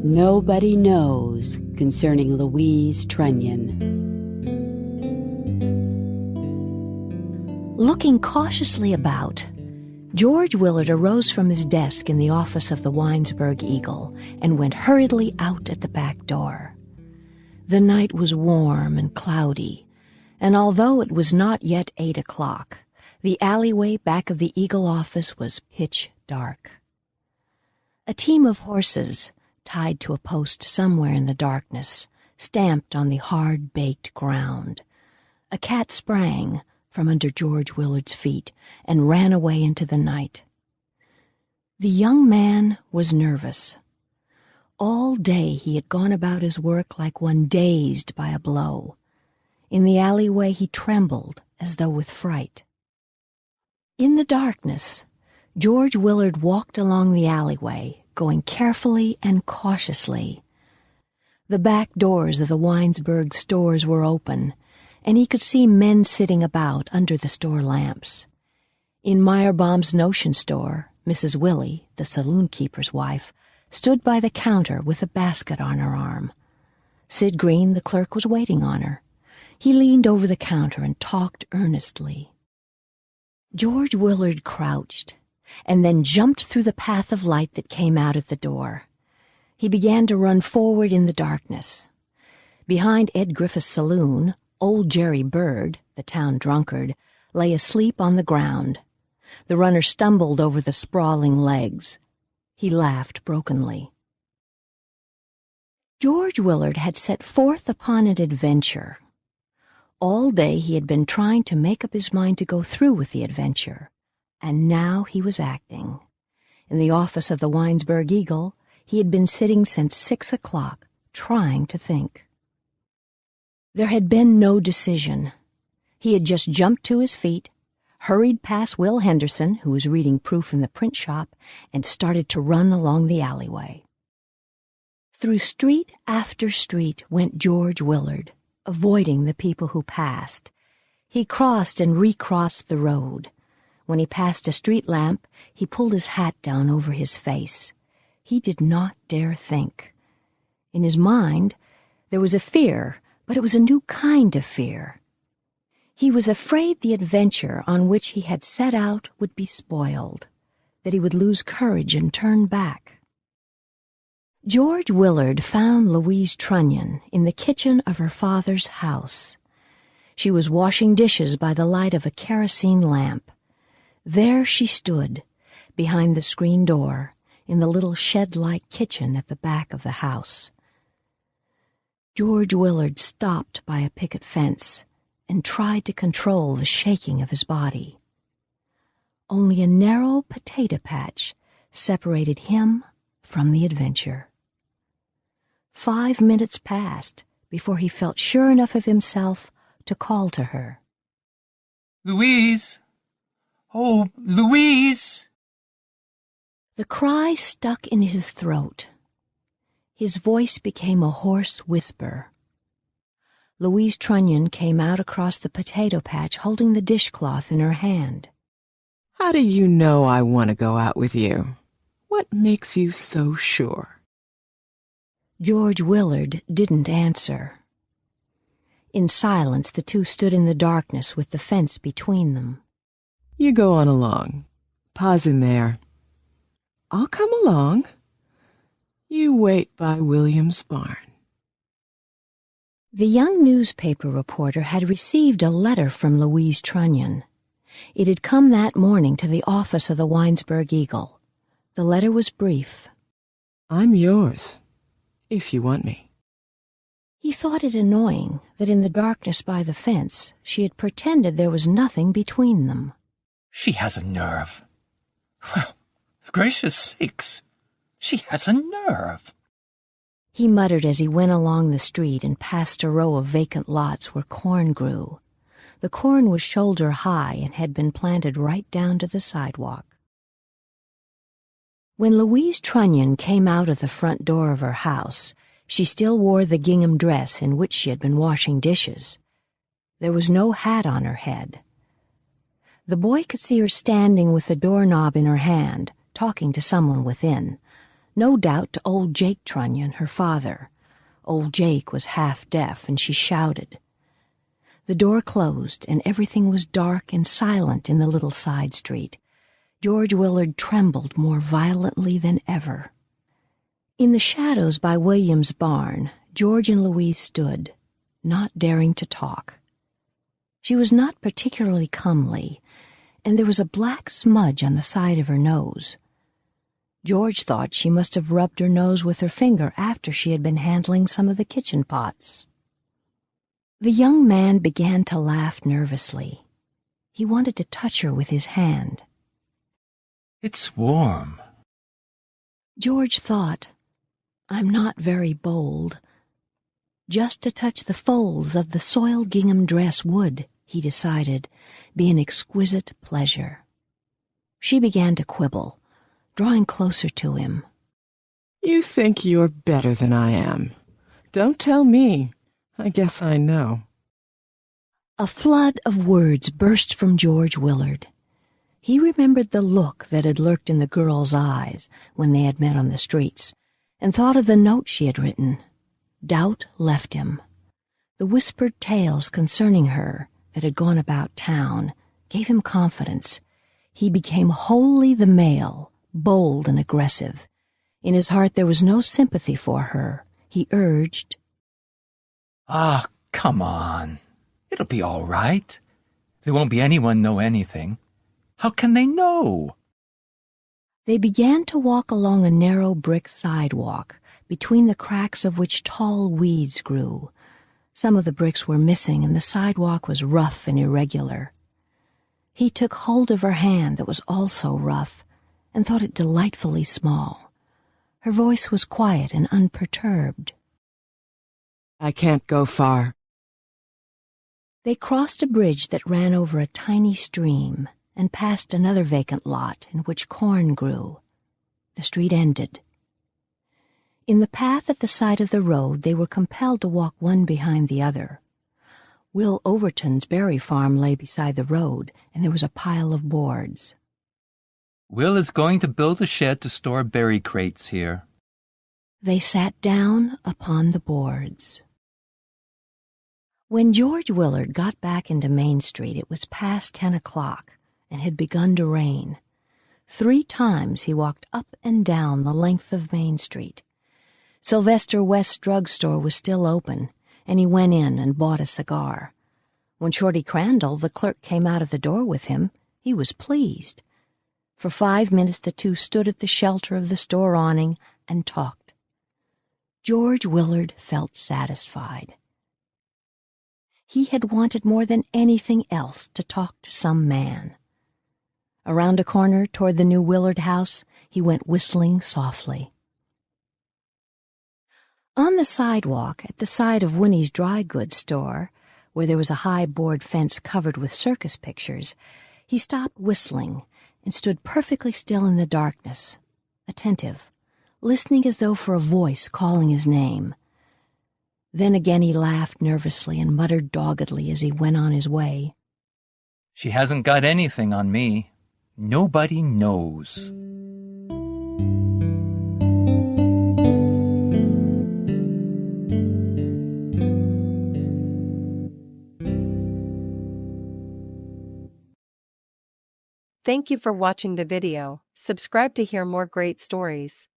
Nobody knows concerning Louise Trunnion. Looking cautiously about, George Willard arose from his desk in the office of the Winesburg Eagle and went hurriedly out at the back door. The night was warm and cloudy, and although it was not yet 8 o'clock, the alleyway back of the Eagle office was pitch dark. A team of horses, tied to a post somewhere in the darkness, stamped on the hard-baked ground. A cat sprang from under George Willard's feet and ran away into the night. The young man was nervous. All day he had gone about his work like one dazed by a blow. In the alleyway he trembled as though with fright. In the darkness, George Willard walked along the alleyway, going carefully and cautiously. The back doors of the Winesburg stores were open, and he could see men sitting about under the store lamps. In Meyerbaum's notion store, Mrs. Willie, the saloon-keeper's wife, stood by the counter with a basket on her arm. Sid Green, the clerk, was waiting on her. He leaned over the counter and talked earnestly. George Willard crouched, and then jumped through the path of light that came out at the door. He began to run forward in the darkness. Behind Ed Griffith's saloon, old Jerry Bird, the town drunkard, lay asleep on the ground. The runner stumbled over the sprawling legs. He laughed brokenly. George Willard had set forth upon an adventure. All day he had been trying to make up his mind to go through with the adventure, and now he was acting. In the office of the Winesburg Eagle, he had been sitting since 6 o'clock, trying to think. There had been no decision. He had just jumped to his feet, hurried past Will Henderson, who was reading proof in the print shop, and started to run along the alleyway. Through street after street went George Willard, avoiding the people who passed. He crossed and recrossed the road. When he passed a street lamp, he pulled his hat down over his face. He did not dare think. In his mind, there was a fear, but it was a new kind of fear. He was afraid the adventure on which he had set out would be spoiled, that he would lose courage and turn back. George Willard found Louise Trunnion in the kitchen of her father's house. She was washing dishes by the light of a kerosene lamp. There she stood, behind the screen door, in the little shed-like kitchen at the back of the house. George Willard stopped by a picket fence and tried to control the shaking of his body. Only a narrow potato patch separated him from the adventure. 5 minutes passed before he felt sure enough of himself to call to her. "Louise! Oh, Louise!" The cry stuck in his throat. His voice became a hoarse whisper. Louise Trunnion came out across the potato patch holding the dishcloth in her hand. "How do you know I want to go out with you? What makes you so sure?" George Willard didn't answer. In silence, the two stood in the darkness with the fence between them. "You go on along. Pa's in there. I'll come along. You wait by William's barn." The young newspaper reporter had received a letter from Louise Trunnion. It had come that morning to the office of the Winesburg Eagle. The letter was brief. "I'm yours, if you want me." He thought it annoying that in the darkness by the fence she had pretended there was nothing between them. She has a nerve. Well, gracious sakes, she has a nerve. He muttered as he went along the street and passed a row of vacant lots where corn grew. The corn was shoulder high and had been planted right down to the sidewalk. When Louise Trunnion came out of the front door of her house, she still wore the gingham dress in which she had been washing dishes. There was no hat on her head. The boy could see her standing with the doorknob in her hand, talking to someone within. no doubt to old Jake Trunnion, her father. Old Jake was half deaf, and she shouted. The door closed, and everything was dark and silent in the little side street. George Willard trembled more violently than ever. In the shadows by William's barn, George and Louise stood, not daring to talk. She was not particularly comely, and there was a black smudge on the side of her nose. George thought she must have rubbed her nose with her finger after she had been handling some of the kitchen pots. The young man began to laugh nervously. He wanted to touch her with his hand. It's warm. George thought, I'm not very bold. Just to touch the folds of the soiled gingham dress would, he decided, be an exquisite pleasure. She began to quibble, drawing closer to him. You think you're better than I am. Don't tell me. I guess I know. A flood of words burst from George Willard. He remembered the look that had lurked in the girl's eyes when they had met on the streets, and thought of the note she had written. Doubt left him. The whispered tales concerning her that had gone about town gave him confidence. He became wholly the male, bold and aggressive. In his heart there was no sympathy for her. He urged, Ah, come on. It'll be all right. There won't be anyone know anything. How can they know? They began to walk along a narrow brick sidewalk, between the cracks of which tall weeds grew. Some of the bricks were missing, and the sidewalk was rough and irregular. He took hold of her hand that was also rough, and thought it delightfully small. Her voice was quiet and unperturbed. I can't go far. They crossed a bridge that ran over a tiny stream and passed another vacant lot in which corn grew. The street ended. In the path at the side of the road, they were compelled to walk one behind the other. Will Overton's berry farm lay beside the road, and there was a pile of boards. Will is going to build a shed to store berry crates here. They sat down upon the boards. When George Willard got back into Main Street, it was past 10 o'clock and had begun to rain. 3 times he walked up and down the length of Main Street. Sylvester West's drugstore was still open, and he went in and bought a cigar. When Shorty Crandall, the clerk, came out of the door with him, he was pleased. For 5 minutes the two stood at the shelter of the store awning and talked. George Willard felt satisfied. He had wanted more than anything else to talk to some man. Around a corner toward the new Willard house, he went whistling softly. On the sidewalk at the side of Winnie's dry goods store, where there was a high board fence covered with circus pictures, he stopped whistling and stood perfectly still in the darkness, attentive, listening as though for a voice calling his name. Then again he laughed nervously and muttered doggedly as he went on his way. She hasn't got anything on me. Nobody knows. Thank you for watching the video. Subscribe to hear more great stories.